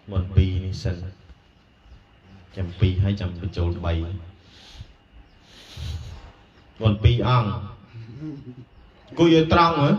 một pi ni sân chấm pi hay chấm bị trộn bay một pi ăn cô yêu trăng hả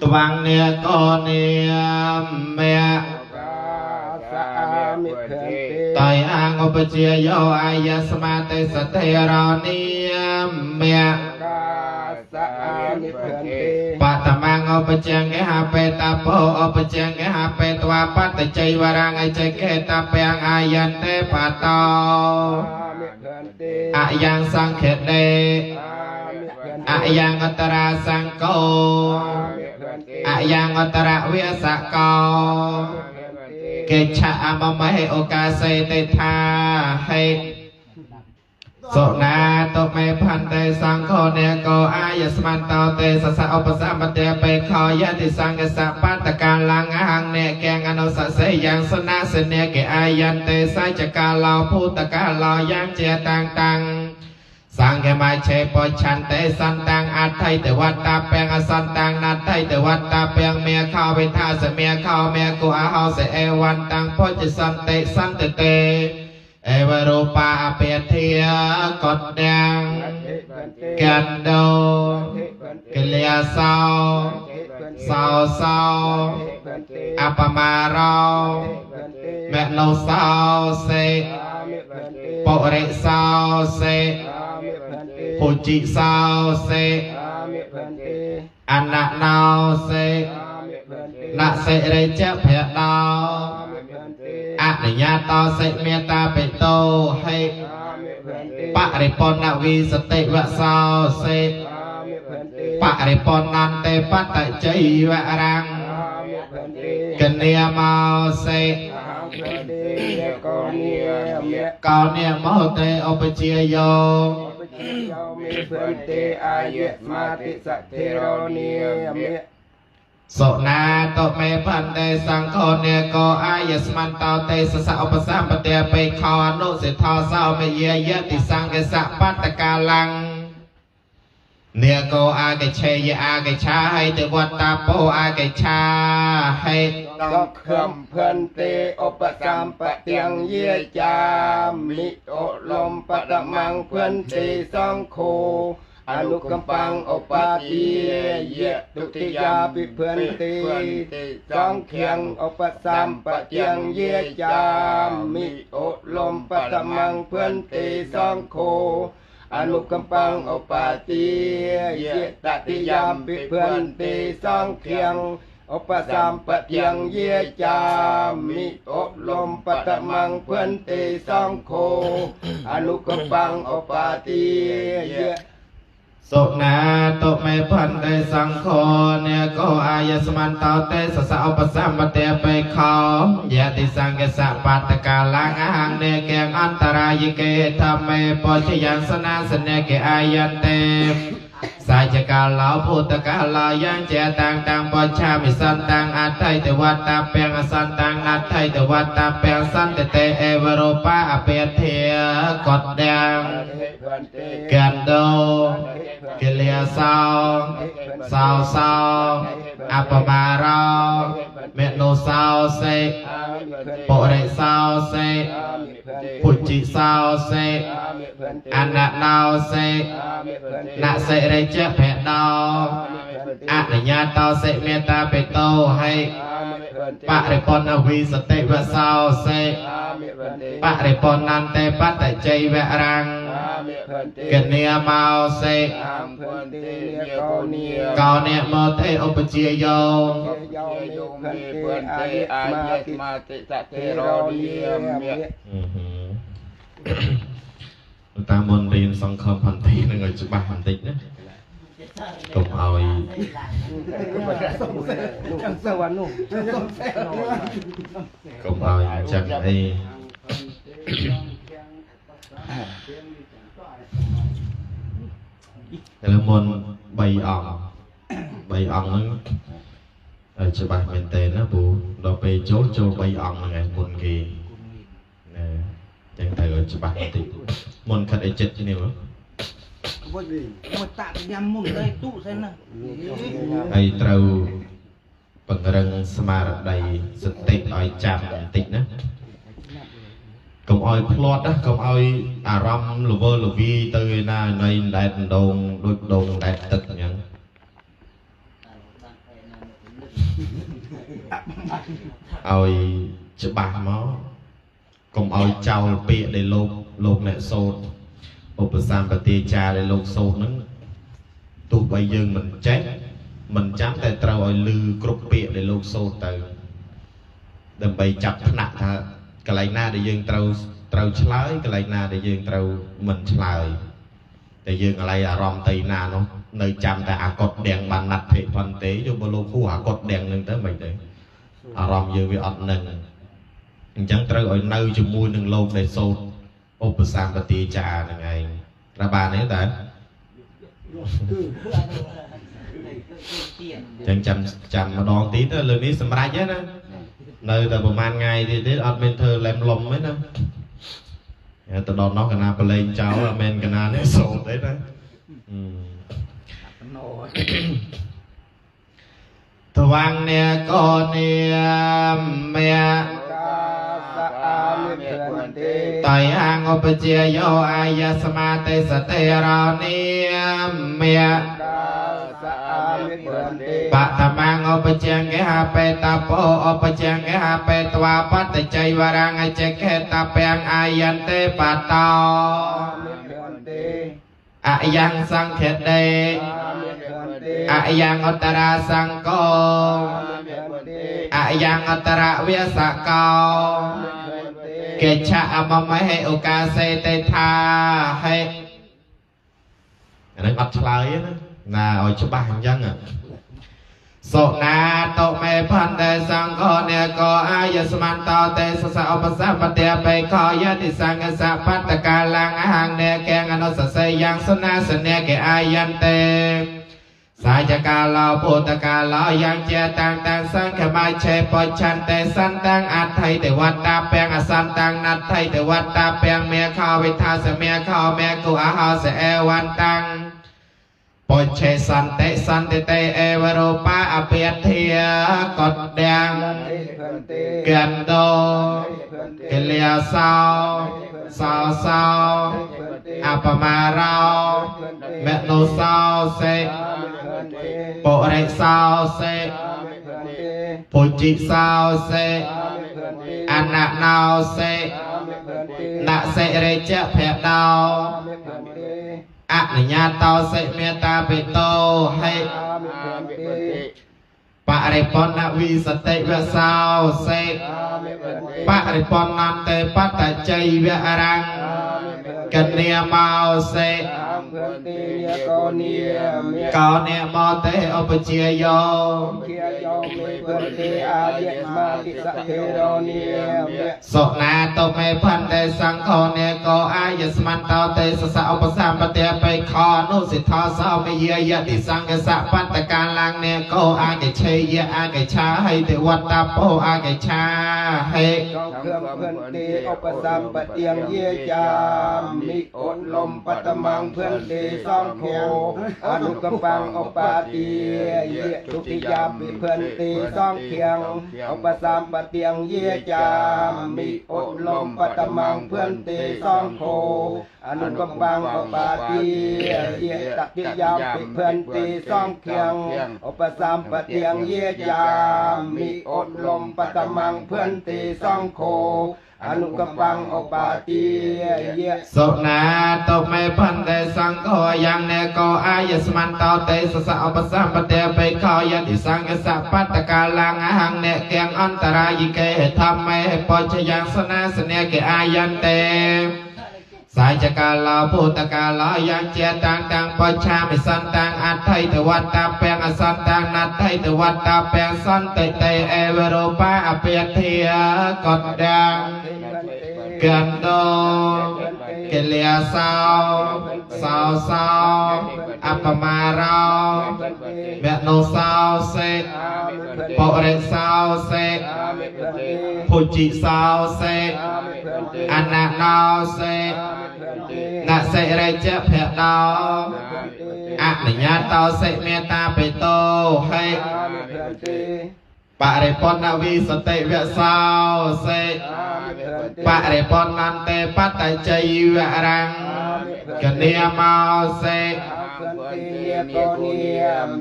toàn nè con nè mẹ tại ang opachia yo aya samate saterani mẹ patamang opachang ke hape tapo opachang ke hape tua pat chay warang ay chay ke tapang ayante pato ayang sang khede ayang atara sangko ayang atara wiasako ke cha amamahe okase te tha hay so na to me phante sangko ne ko ayasmanto te sasa opasambate pe khaya ti sangha sapatakalang hang ne ke ngano sa se yang sana se ne ke ayante sa chakalo putakalo yang che tang tang sang ke mai che po chan te san tang athai te wat ta peng asan tang nat thai te wat ta peng me khao ve tha se me khao me ko a hao se e wan tang po che san te eva rupa ape thia cột đàng can đô kelia sao apamaro mẹ nô sao se bộ rệ sao se hồ chị sao se anh nạ nào se nạ se rê chấp hẹn nào nhà to sẽ meta bê tô hay bạ rê pon nạ vi sơ tê vạ sao sẽ bạ rê pon nan tê bát tại cháy vạ răng cần nia mau sẽ cao nia mô tê ô bê chia yo so na to me pante sang ko ne ko ayasman tao te sa sa opasam pate pe kho anu se tho sao me ye ye ti sang ke sa patakalang ne ko a ke che ye a ke cha hai te wat ta po a ke cha hai to kham phan te opasam patyang ye cha mi o lom padamang phan te sang khoอนุกัมปังอปาติเยตุติยาปิเพื่อนติจองเขียงอปสัมปะเจียงเยจามิโอลมปัตมังเพื่อนติสองโคอนุกัมปังอปาติเยตติยามปิเพื่อนติสองเขียงอปสัมปะเจียงเยจามิโอลมปัตมังเพื่อนติสองโคอนุกัมปังอปาติเยso na to me phan te sang kho ne ko ayasman tao te sa sa opasam pate pe kho ya ti sang ke sa patakalang hang ne ke antarayi ke thame po chyan sana sane ke ayante sa chakala putakala yang che tang tang po cha mi san tang athai te wat ta peng san tang nat thai te wat ta peng san te evaropa ape thia cột đàng can đô kelia sao apamaro mẹ nô sao se bộ rệ sao se phụ chị sao se anh nạ nào se nạ se rê chấp hẹn nào anh nhà tao se meta bê tô hay bạ rê pon na vi sa tê vạ sao se bạ rê pon nan tê bát tại chay vạ răng cần nia mau se cao nia mơ thế ô bê chia yo ta môn riêng xong khâm hành tí là người chụp bạc hành tích đó cùng hỏi cùng hỏi chẳng hay là môn bay ỏng chụp bạc miền tây nó bù đồ bê chô ចូល3អង្គហ្នឹងឯងមុនគេណែចឹងត្រូវឲ្យច្បាស់បន្តិចមុនខិតឲ្យចិត្តនេះមើលមកតាក់ញ៉ាំមុនទៅទូសិនណាហើយត្រូវពង្រឹងស្មារតីសតិឲ្យចាំបន្តិចណាកុំឲ្យផ្លាត់ណាកុំឲ្យអារម្មណ៍លវើលវីទៅឯណានៃដែតដងដូចដងដែតទឹកអញ្ចឹងឲ្យច្បាស់មកកុំឲ្យចោលពាក្យដែលលោកអ្នកសូត្រឧបសម្បទាចារដែលលោកសូត្រហ្នឹងទោះបីយើងមិនចេះមិនចាំតែត្រូវឲ្យលឺគ្រប់ពាក្យដែលលោកសូត្រទៅដើម្បីចាប់ថ្នាក់ថាកន្លែងណាដែលយើងត្រូវឆ្លើយកន្លែងណាដែលយើងត្រូវមិនឆ្លើយតែយើងកន្លែងអារម្មណ៍ទៅណានោះនៅចាំតែអាកុដដៀងបានណាត់ភេផន្ទេយកមកលោកគូអាកុដដៀងនឹងទៅមិនទេអារម្មណ៍យើងវាអត់នឹងអញ្ចឹងត្រូវឲ្យនៅជាមួយនឹងលោកដែលសូត្រឧបសម្បទាចារហ្នឹងឯងត្រូវបានទេតើចឹងចាំម្ដងទៀតទៅលើនេះសម្រាប់ហ្នឹងណានៅតែប្រហែលថ្ងៃទៀតអត់មានធ្វើឡែមលំទេណាទៅដល់នោះកណាប្រឡែងចោលអត់មានកណានេះសូត្រទេណាតវាំងនេះក៏នេះមេតៃអងឧបជាយោអាយសមាទេសតិរោនិមេបតមាងឧបជាងគេហបេតពោឧបជាងគេហបេតវាបតចៃវរាងអចេកេតពាំងអាយន្ទេបតោអយ៉ាងសង្ឃេតេអយ៉ាងអតរាសង្កោអយ៉ាងអតរវិសកោកិច្ឆៈអមមហេឧកាសេតេថាហេអានឹងអត់ឆ្លើយណាឲ្យច្បាស់អញ្ចឹងសុណាតមេផន្តេសង្ឃនេកោអាយស្មន្តោទេសសឧបសម្បទាបេខយតិសង្ឃសបតកាលងអហង្នេកេអនុសសេយ៉ាងសនាសនេកេអាយន្ទេសាយកាឡោពុតកាឡោយ៉ាងជាតាំងសង្ឃមៃឆេបច្ឆន្ទេសន្តាំងអថៃទេវតាពាំងអសន្តាំងណថៃទេវតាពាំងមេខោវិថាសមេខោមេគុអហោសេអេវន្តាំងពុច្ឆេសន្តិសន្តិតេអេវរូបាអភិធាកតដាំងកណ្ដោកលិយាសោសោសោអបមារោមេនុសោសេពុរិសោសេពុជិសោសេអនណោសេណសេរិចភៈដោអនុញ្ញាតោសេមេតាបេតោហេបរិបណវិសតិវសោសេបរិបណន្តេបតចៃវរាំងកញ្ញាមោសេកោនេមោតេឧបជាយោសុណាតមេផន្តេសង្ឃនេកោអាយស្មន្តោទេសសឧបសម្បទាបេខនុសិទ្ធោសោមយាយតិសង្ឃសបតកាលាងនេកោអាកិឆេយអាកិឆាហិទេវតាពោអាកិឆាហេកោគ្រឿងភិនទេឧបសម្បទាងយាចាមិអូនលំបតមងភិនទេសង្ឃោអនុកំបាំងឧបាទាយៈទុតិយាភិភិនទេសង្ឃាំងឧបសម្បទាងយាចាមិអូនលំបតមងភិនទេសង្ឃោអនុកំបាំងឧបាទាយៈតតិយាភិភិនទេសង្ឃាំងឧបសម្បទាងយាចាមិអូនលំបតមងភិនទេសង្ឃោអនុកំបាំងឧបាទាយៈសុណាតមេផន្តេសង្ឃោយ៉ាងនេកោអាយស្មន្តោទេសសឧបសម្បទាបេខយតិសង្ឃសបតកាលាងអហង្នេកៀងអន្តរាយិកេធម្មេបច្ឆយ៉ាងសនាសនេកេអាយន្ទេសាយកាឡោពុតកាឡោយ៉ាងជាតាំងបច្ឆាមិសន្តាំងអថៃតវតាពាំងអសន្តាំងណថៃតវតាពាំងសន្តិតេអេវរូបាអភិធាកតដាំងកណ្ដោក កិលេសោសោសោអបមារោវនុសោសេបរិសោសេភុជិសោសេអនណោសេនសិរិជភៈដោអនុញ្ញាតោសេមេតាបេតោហេបរិពន្ធវិសតិវសោសេបរិពន្ធន្តិបតជ័យវរាំងកនិយមោសេ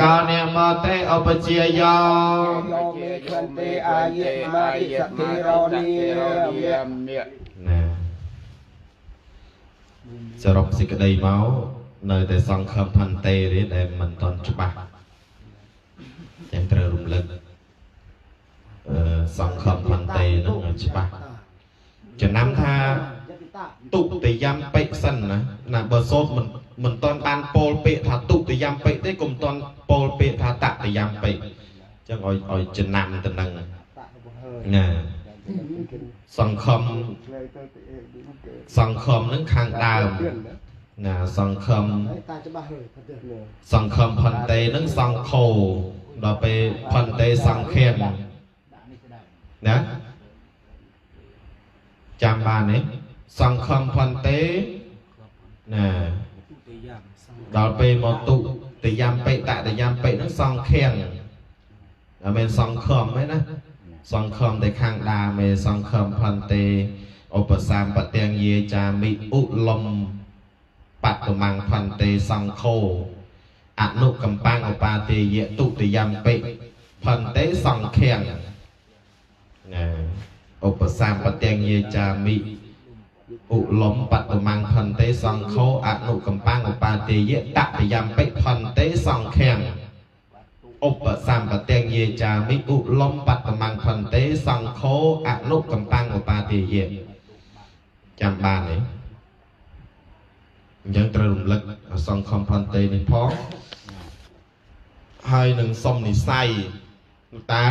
កោនិមតេឧបជាយោសរុបសេចក្តីមកនៅតែសង្ឃឹមផន្ទេទេដែលមិនតន់ច្បាស់តែត្រូវរំលឹកសង្ឃឹមផន្ទេនឹងឲ្យច្បាស់ចំណាំថាទុតិយំបិសិនណាបើសូត្រមិនតន់បានពោលពាក្យថាទុតិយំបិទេកុំតន់ពោលពាក្យថាតតិយំបិចឹងឲ្យចំណាំទៅនឹងណាសង្ឃឹមនឹងខាងដើមណាសង្ឃឹមផន្ទេនឹងសង្ឃោដល់ពេលផន្ទេសង្ឃានណាចាំបានទេសង្ឃឹមផន្ទេណាដល់ពេលមកទុតិយំបិតតិយំបិនឹងសង្ឃានតែមិនសង្ឃឹមទេណាសង្ឃឹមតែខាងដើមឯសង្ឃឹមផន្ទេឧបសម្បទាំងយាចាមិឧលំបត្តមង្ផន្ទេសង្ឃោអនុកំបាំងឧបាទេយៈទុតិយំបិផន្ទេសង្ឃានណាឧបសម្បទាំងយាចាមិឧលំបត្តមង្ផន្ទេសង្ឃោអនុកំបាំងឧបាទេយៈតតិយំបិផន្ទេសង្ឃានឧបសម្បទាំងយាចាមិឧលំបត្តមង្ផន្ទេសង្ឃោអនុកំបាំងឧបាទេយៈចាំបានទេអញ្ចឹងត្រូវរំលឹកសង្ឃឹមផន្ទេនេះផងហើយនឹងសុំនិស័យតា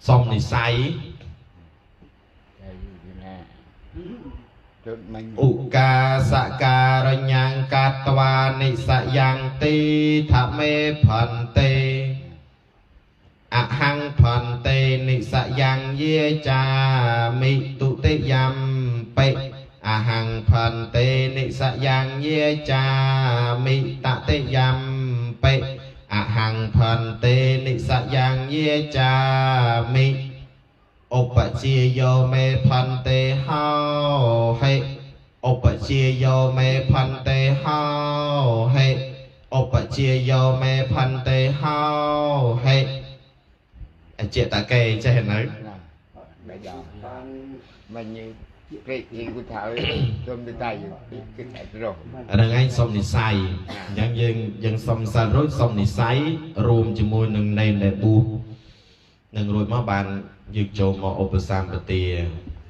សុំនិស័យឧកាសការញ្ញង្កតវានិសយ៉ាងទីធមេផន្ទេអហង្ផន្ទេនិសយ៉ាងយាចាមិទុតិយំបិអហង្ផន្ទេនិសយ៉ាងយាចាមិតតិយំបិអហង្ផន្ទេនិសយ៉ាងយាចាមិឧបជាយោមេផន្ទេហោហេឧបជាយោមេផន្ទេហោហេឧបជាយោមេផន្ទេហោហេអជាតាកេចេះនៅមិនញឹកព្រេកគូថាសូមទៅដៃគិតតែរកហ្នឹងឯងសុំនិស័យអញ្ចឹងយើងសុំសិលរួចសុំនិស័យរួមជាមួយនឹងនេនដែលបួសនឹងរួចមកបានយើងចូលមកឧបសម្បទា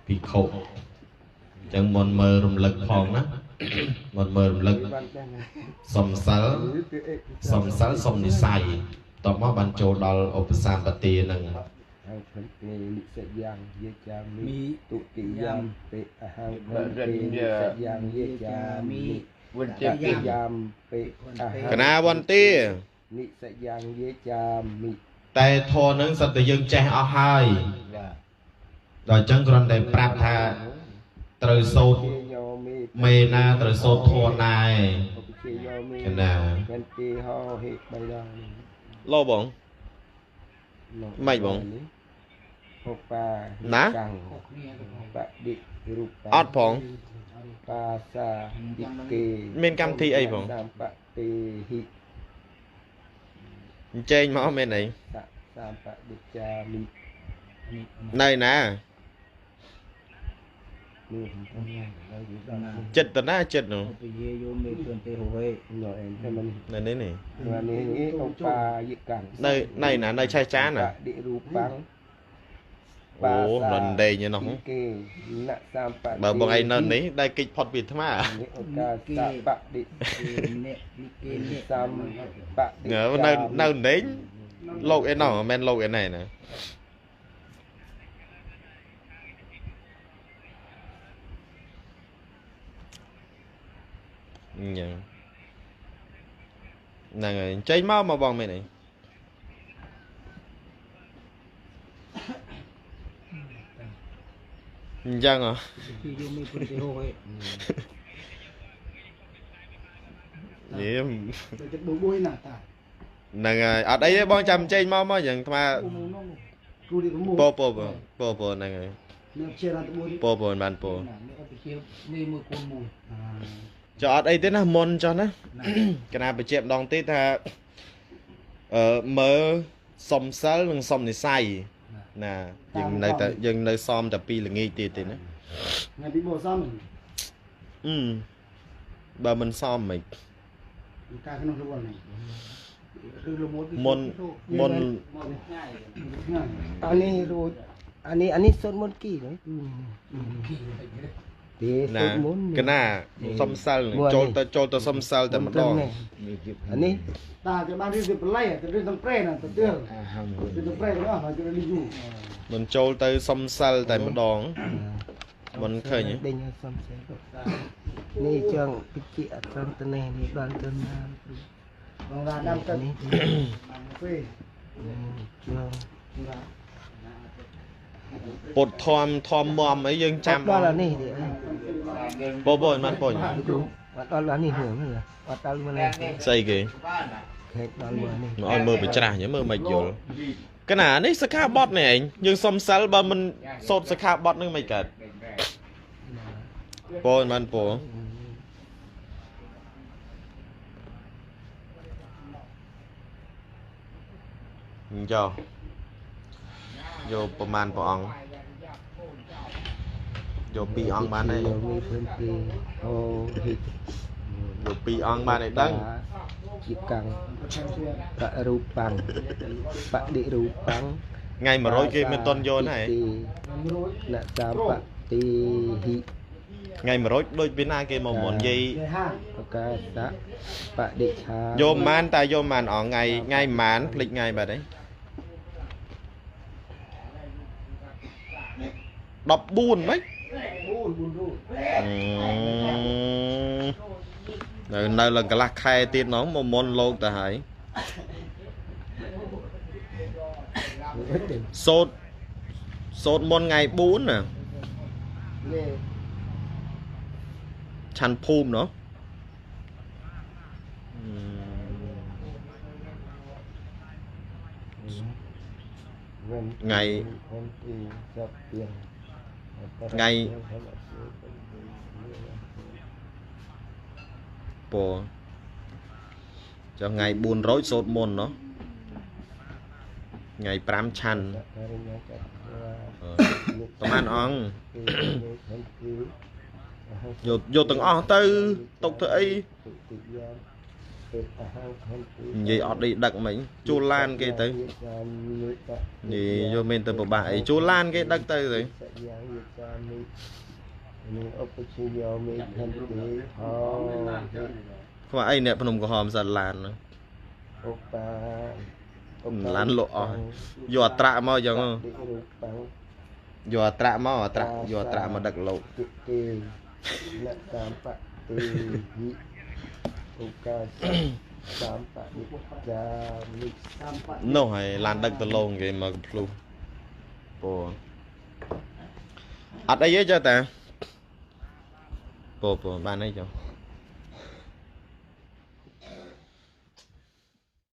ភិក្ខុអញ្ចឹងមុនមើលរំលឹកផងណាមុនមើលរំលឹកសុំសិលសុំនិស័យតបមកបានចូលដល់ឧបសម្បទានឹងហើយព្រឹកនេះនិសយ៉ាងយាចាមិទុតិយំបិអហង្ផន្ទេនិសយ៉ាងយាចាមិវិជ្ជយាមបិអហង្កណាវន្ទានិសយ៉ាងយាចាមិតែធរនឹងសិតតែយើងចេះអស់ហើយដល់អញ្ចឹងគ្រាន់តែប្រាប់ថាត្រូវសូត្រមេណាត្រូវសូត្រធរណាឯងណាលោបងមិនបងណាអត់ផងបាសាឌិកេមានកម្មវិធីអីផងអញ្ជើញមកមែនអីតាមបដិចាមិនៅណាចិត្តតណាចិត្តនោះពជាយោមេទន្តិរវេនៅនេះនេះនេះឧបាយកម្មនៅណានៅឆេះចានណាឌិរូបាំងអូលន់ដេញនោះបើបងឯងនៅនេះដែលកិច្ចផុតពីអាត្មានេះឱកាសបដិនេះគេនេះតាមបដិនៅដេញលោកឯណោះមិនមែនលោកឯណែណា Dạ. Nè cháy máu mà bong mày này. Chăng à? Khi vô mi pun teo ấy. Vậy Rồi chất bố bôi nè ta. nè ở đây bong chăm cháy máu mà dần mà Cô đi có mua. po nè. Nếu chia ra tụi bôi. Po ban po. Nếu có chia mi mua con mua. Cho ở đây thế nào môn cho nó. Cái nào bị chém đòn tít ha. Mơ xóm sál bằng xóm này sai. Nè, dừng nơi xóm tập pi là nghi tiệt thì nữa. Ngày bị bỏ xong. Bà mình xóm mày. Ca cái nông thôn này. Môn anh ấy sốt môn kỳ đấy. nè, cái nào xóm sál cho tao xóm sál tại một đòn. Anh ấy Ta cái ban đi dịp lấy cái đi tầm pre nè, tầm tiêu. Đi tầm pre đó là cái đi du. Mình cho tới xóm sál tại một đòn. Mình khởi nhỉ. đây nha xong sẽนี่จังปิจิอัตรันตะเนนี่บางตะนา Vòng ra 5 cân. นี่ Phê. จัง ปดทอมมอมไอ้ยังจำ đó làนี่ดิ โปโปนมันโปน ดูว่าตอนนั้นนี่เหรอเหรอว่าตอนมันนี่ ใส่กี่ เฮ็ดตอนมันนี่ มันเอามือไปจ่าอย่างมือมาโยนขนาดนี้สคาบอทเนี่ยยังซอมซัลบะมันโซดสคาบอทนึงไม่เกิดโปนมันโปโยโยประมาณปองโยปีอองบ้านได้ มีพื้นที่โอ้ฮิต โยปีอองบ้านได้ดัง จิกังปะรูปังปะดิรูปัง ไงมาร้อยเกมเป็นต้นโยนให้ น่ะตามปะตีหิ ไงมาร้อยโดยเป็นอาเกมหมอนยี่ Ngày ha. ปะกาสะปะดิชา โยมมันแต่โยมมันออกไงมันพลิกไงแบบนี้ดับบูนไหม nơi là cái lạc khai tiết nó một môn lâu ta hãy sốt môn ngày 4 nè chăn phùm nó ngày bộ cho ngày 4 rối sốt môn nó ngày 5 chăn tầm ăn ong vô từng o tư tục thấy gì ở đây đặc mình chu lan cái tới gì vô mình từ bộ bãi chu lan cái đặc tới rồi không phải nè phần của hòm giật làn nữa làn lộ vô trạ mà giống không vô trạ mà đặc lộ nó hay làn đặc từ lâu cái mà luôn bộ ở đây cho ta bộ ban đây cho